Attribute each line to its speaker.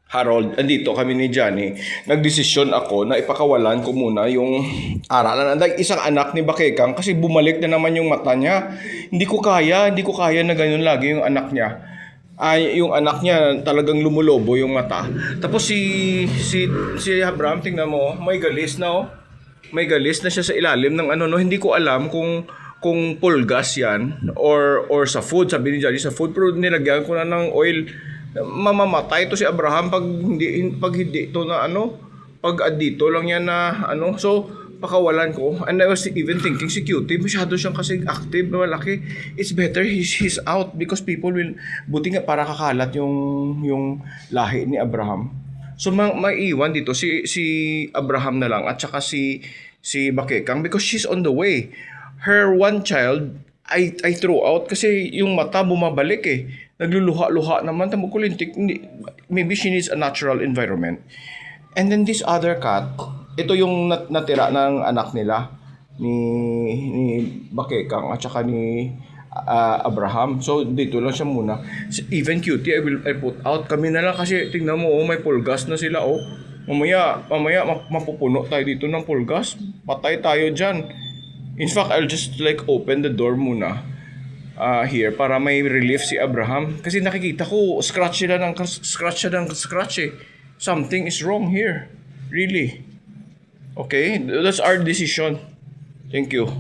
Speaker 1: Harold, andito kami ni Johnny. Nagdesisyon ako na ipakawalan ko muna yung aralan. Ang isang anak ni Bakekang kasi bumalik na naman yung mata niya. Hindi ko kaya na ganun lagi yung anak niya. Yung anak niya talagang lumulobo yung mata. Tapos si Abraham, tingnan mo, may galis na oh. May galis na siya sa ilalim ng ano no, hindi ko alam kung pulgas yan or sa food, sabi ni Johnny sa food, pero nilagyan ko na ng oil. Mamamatay to si Abraham pag hindi to na ano, pag dito lang yan na ano. So pakawalan ko, and I was even thinking si Cutie masyado siyang kasi active na malaki. It's better he's out because people will, buti nga para kakalat yung lahi ni Abraham. So maiiwan dito si Abraham na lang at saka si Bakekang because she's on the way. Her one child I threw out kasi yung mata bumabalik eh. Nagluluha-luha naman, tumukulintik. Maybe she needs a natural environment. And then this other cat, ito yung natira ng anak nila ni Bakekang at saka ni Abraham. So dito lang siya muna. Even Cutie I put out. Kami na lang kasi tingnan mo may pulgas na sila oh. Mamaya mapupuno tayo dito ng pulgas. Patay tayo dyan. In fact, I'll just like open the door muna here para may relief si Abraham. Kasi nakikita ko, scratch eh. Something is wrong here. Really. Okay, that's our decision. Thank you.